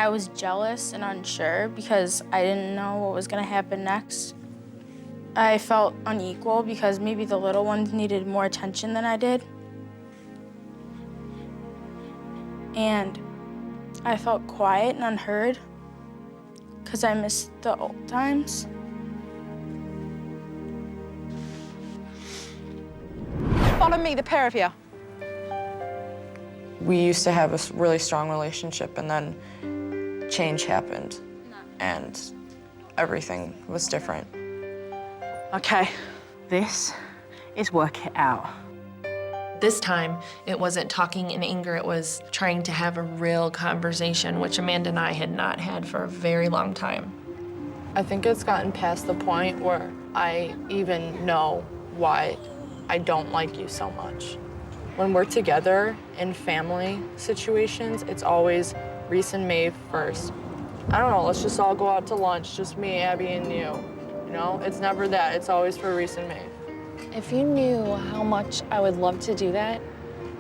I was jealous and unsure because I didn't know what was gonna happen next. I felt unequal because maybe the little ones needed more attention than I did. And I felt quiet and unheard because I missed the old times. Follow me, the pair of you. We used to have a really strong relationship, and then change happened, and everything was different. Okay, this is work it out. This time, it wasn't talking in anger, it was trying to have a real conversation, which Amanda and I had not had for a very long time. I think it's gotten past the point where I even know why I don't like you so much. When we're together in family situations, it's always Reese and Maeve first. I don't know, let's just all go out to lunch, just me, Abby, and you. You know, it's never that, it's always for Reese and Maeve. If you knew how much I would love to do that,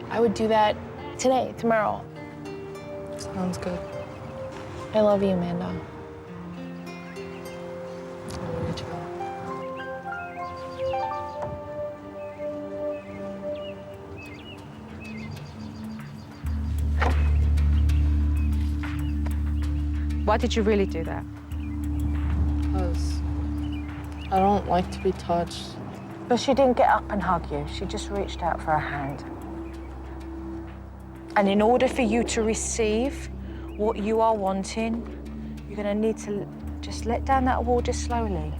I would do that today, tomorrow. Sounds good. I love you, Amanda. I love you too. Why did you really do that? Because I don't like to be touched. But she didn't get up and hug you. She just reached out for a hand. And in order for you to receive what you are wanting, you're going to need to just let down that wall just slowly.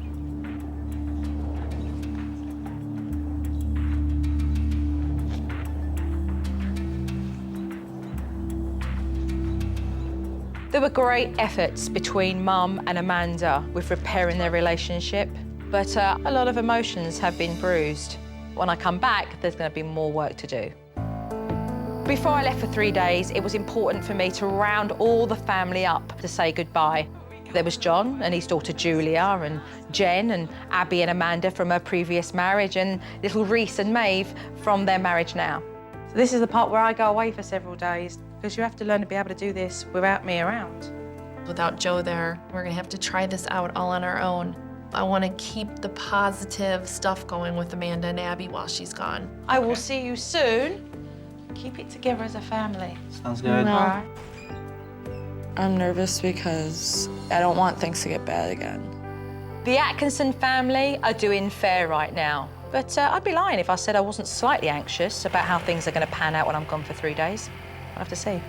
There were great efforts between Mum and Amanda with repairing their relationship, but a lot of emotions have been bruised. When I come back, there's going to be more work to do. Before I left for 3 days, it was important for me to round all the family up to say goodbye. There was John and his daughter Julia, and Jen and Abby and Amanda from her previous marriage, and little Reese and Maeve from their marriage now. So this is the part where I go away for several days, because you have to learn to be able to do this without me around. Without Joe there, we're gonna have to try this out all on our own. I wanna keep the positive stuff going with Amanda and Abby while she's gone. I will see you soon. Keep it together as a family. Sounds good. All right. I'm nervous because I don't want things to get bad again. The Atkinson family are doing fair right now, but I'd be lying if I said I wasn't slightly anxious about how things are going to pan out when I'm gone for 3 days. I'll have to see.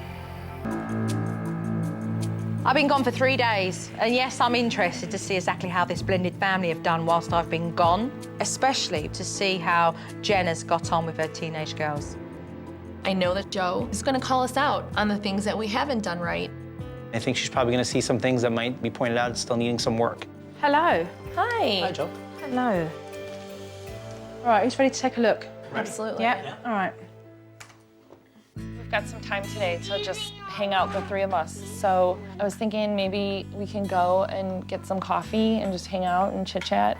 I've been gone for 3 days, and yes, I'm interested to see exactly how this blended family have done whilst I've been gone, especially to see how Jen has got on with her teenage girls. I know that Joe is gonna call us out on the things that we haven't done right. I think she's probably going to see some things that might be pointed out as still needing some work. Hello. Hi. Hi, Joe. Hello. All right, who's ready to take a look? Absolutely. Yeah? All right. We've got some time today to just hang out, the three of us. So I was thinking maybe we can go and get some coffee and just hang out and chit-chat.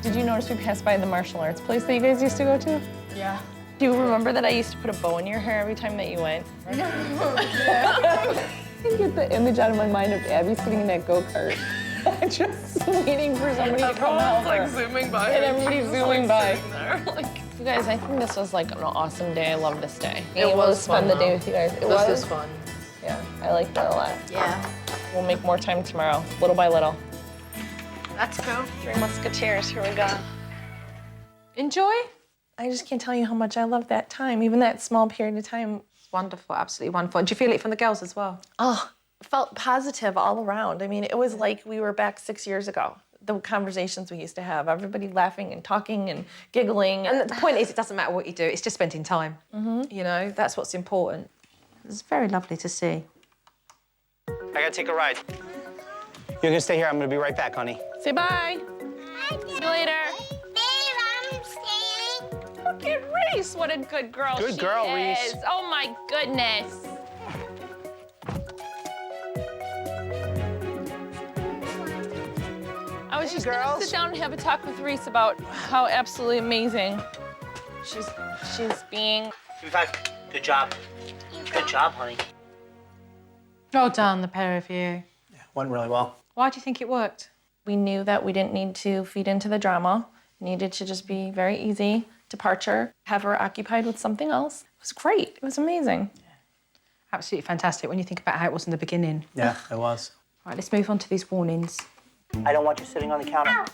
Did you notice we passed by the martial arts place that you guys used to go to? Yeah. Do you remember that I used to put a bow in your hair every time that you went? I can get the image out of my mind of Abby sitting in that go-kart, just waiting for somebody to come help her. Like zooming by. And everybody's zooming by. There, like. You guys, I think this was like an awesome day. I love this day. It Being able was to spend fun, the day though. with you guys. It This was was fun. Yeah, I liked that a lot. Yeah. We'll make more time tomorrow, little by little. Let's go. Three Musketeers, here we go. Enjoy? I just can't tell you how much I love that time, even that small period of time. Wonderful, absolutely wonderful. And do you feel it from the girls as well? Oh, felt positive all around. I mean, it was like we were back 6 years ago. The conversations we used to have, everybody laughing and talking and giggling. And the point is, it doesn't matter what you do, it's just spending time. You know, that's what's important. It's very lovely to see. I got to take a ride. You're going to stay here. I'm going to be right back, honey. Say bye. See you later. Look at Reese. What a good girl Good she girl, is. Reese. Oh, my goodness. I was just gonna sit down and have a talk with Reese about how absolutely amazing she's being. Good job. Good job, honey. Well done, the pair of you. Yeah, went really well. Why do you think it worked? We knew that we didn't need to feed into the drama. It needed to just be very easy departure, have her occupied with something else. It was great. It was amazing. Absolutely fantastic when you think about how it was in the beginning. Yeah, it was. Right, let's move on to these warnings. I don't want you sitting on the counter.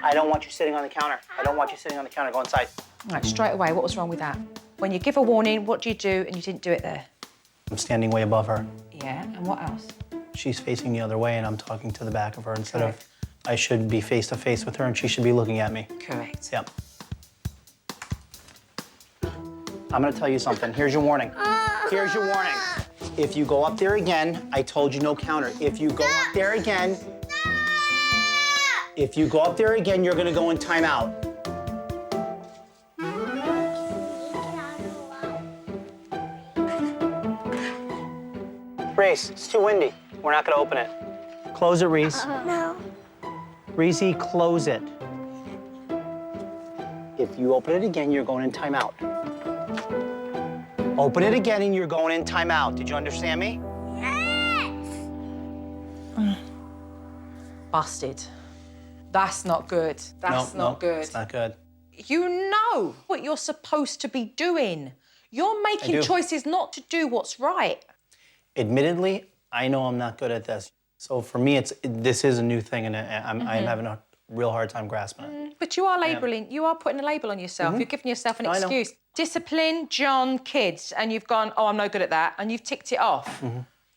I don't want you sitting on the counter. I don't want you sitting on the counter. Go inside. All right, straight away, what was wrong with that? When you give a warning, what do you do and you didn't do it there? I'm standing way above her. Yeah, and what else? She's facing the other way and I'm talking to the back of her instead of I should be face to face with her and she should be looking at me. Correct. Yep. I'm gonna tell you something. Here's your warning. Here's your warning. If you go up there again, I told you no counter. If you go up there again, you're gonna go in timeout. Reese, it's too windy. We're not gonna open it. Close it, Reese. No. Reese, close it. If you open it again, you're going in timeout. Open it again and you're going in timeout. Did you understand me? Busted. That's not good. That's not good. It's not good. You know what you're supposed to be doing. You're making choices not to do what's right. Admittedly, I know I'm not good at this. So for me, this is a new thing and I'm having a real hard time grasping it. But you are labeling, you are putting a label on yourself. You're giving yourself an excuse. Discipline, John, kids, and you've gone, oh, I'm no good at that, and you've ticked it off.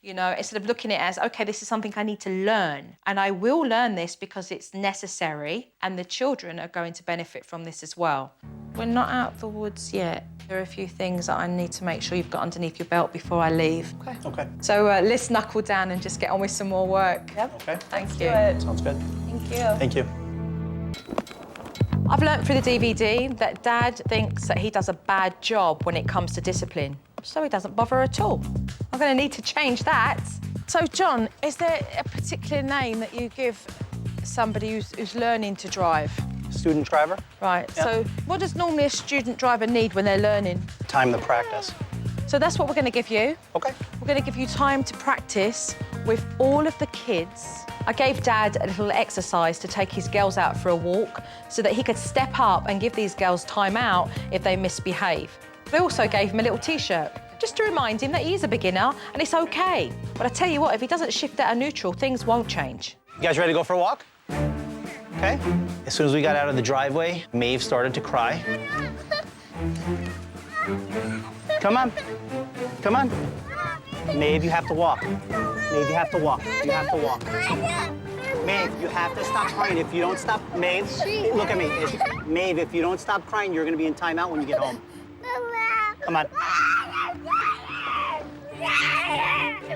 You know, instead of looking at it as, okay, this is something I need to learn, and I will learn this because it's necessary, and the children are going to benefit from this as well. We're not out of the woods yet. There are a few things that I need to make sure you've got underneath your belt before I leave. Okay. So let's knuckle down and just get on with some more work. Yep. Okay. Thank you. Sounds good. Thank you. Thank you. I've learnt through the DVD that Dad thinks that he does a bad job when it comes to discipline, so he doesn't bother at all. I'm going to need to change that. So, John, is there a particular name that you give somebody who's learning to drive? Student driver? Right, so what does normally a student driver need when they're learning? Time to practice. So that's what we're going to give you. Okay. We're going to give you time to practice with all of the kids. I gave Dad a little exercise to take his girls out for a walk so that he could step up and give these girls time out if they misbehave. I also gave him a little T-shirt, just to remind him that he is a beginner and it's okay. But I tell you what, if he doesn't shift out of neutral, things won't change. You guys ready to go for a walk? Okay. As soon as we got out of the driveway, Maeve started to cry. Come on. Come on. Maeve, you have to walk. Maeve, you have to walk. You have to walk. Maeve, you have to stop crying. If you don't stop, Maeve, look at me. Maeve, if you don't stop crying, you're gonna be in timeout when you get home. Come on.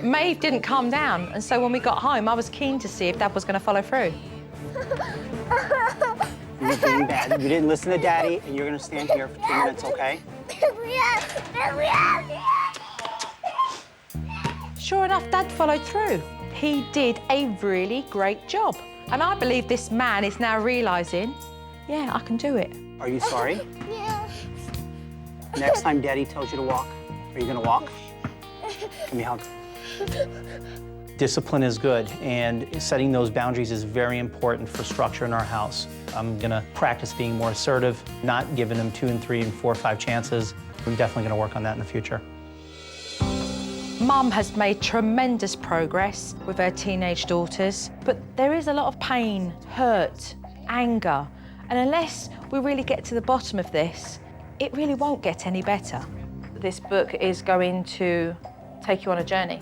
Maeve didn't calm down, and so when we got home, I was keen to see if Dad was going to follow through. You're being bad. You didn't listen to Daddy, and you're gonna stand here for 2 minutes, okay? Sure enough, Dad followed through. He did a really great job. And I believe this man is now realising, yeah, I can do it. Are you sorry? Yes. Next time Daddy tells you to walk, are you gonna walk? Give me a hug. Discipline is good, and setting those boundaries is very important for structure in our house. I'm gonna practice being more assertive, not giving them 2 and 3 and 4 or 5 chances. I'm definitely gonna work on that in the future. Mum has made tremendous progress with her teenage daughters, but there is a lot of pain, hurt, anger, and unless we really get to the bottom of this, it really won't get any better. This book is going to take you on a journey.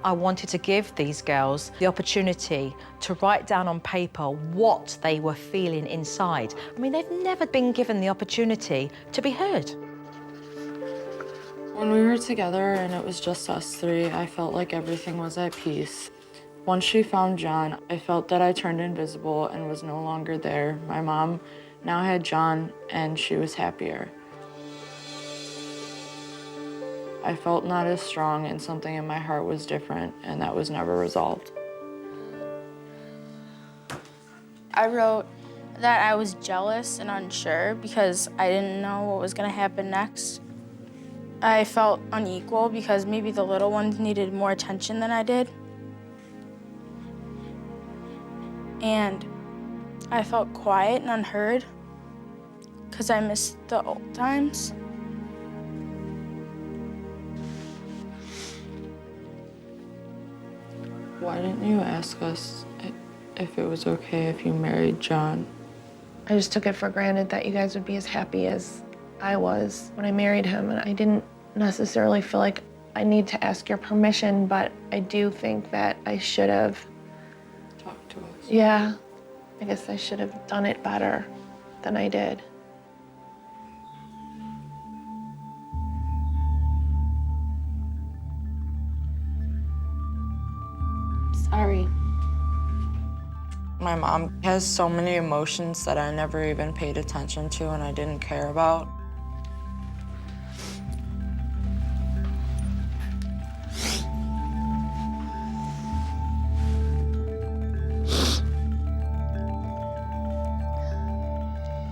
I wanted to give these girls the opportunity to write down on paper what they were feeling inside. I mean, they've never been given the opportunity to be heard. When we were together and it was just us three, I felt like everything was at peace. Once she found John, I felt that I turned invisible and was no longer there. My mom now had John and she was happier. I felt not as strong and something in my heart was different, and that was never resolved. I wrote that I was jealous and unsure because I didn't know what was gonna happen next. I felt unequal because maybe the little ones needed more attention than I did. And I felt quiet and unheard because I missed the old times. Why didn't you ask us if it was okay if you married John? I just took it for granted that you guys would be as happy as I was when I married him, and I didn't necessarily feel like I need to ask your permission, but I do think that I should have. Talk to us. Yeah, I guess I should have done it better than I did. Sorry. My mom has so many emotions that I never even paid attention to and I didn't care about.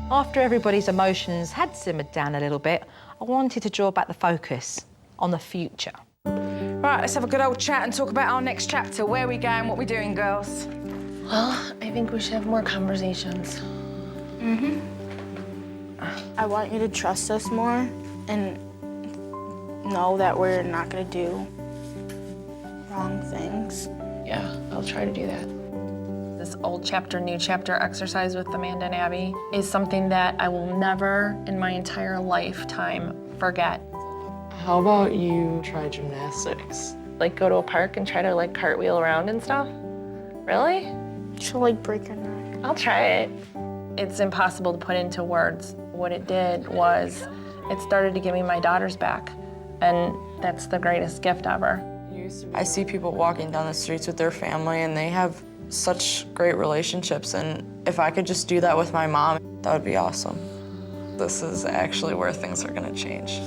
After everybody's emotions had simmered down a little bit, I wanted to draw back the focus on the future. Right, let's have a good old chat and talk about our next chapter. Where are we going? What are we doing, girls? Well, I think we should have more conversations. I want you to trust us more and know that we're not gonna do wrong things. Yeah, I'll try to do that. This old chapter, new chapter exercise with Amanda and Abby is something that I will never in my entire lifetime forget. How about you try gymnastics? Like go to a park and try to like cartwheel around and stuff? Really? She'll like break her neck. I'll try it. It's impossible to put into words. What it did was it started to give me my daughters back, and that's the greatest gift ever. I see people walking down the streets with their family and they have such great relationships, and if I could just do that with my mom, that would be awesome. This is actually where things are gonna change.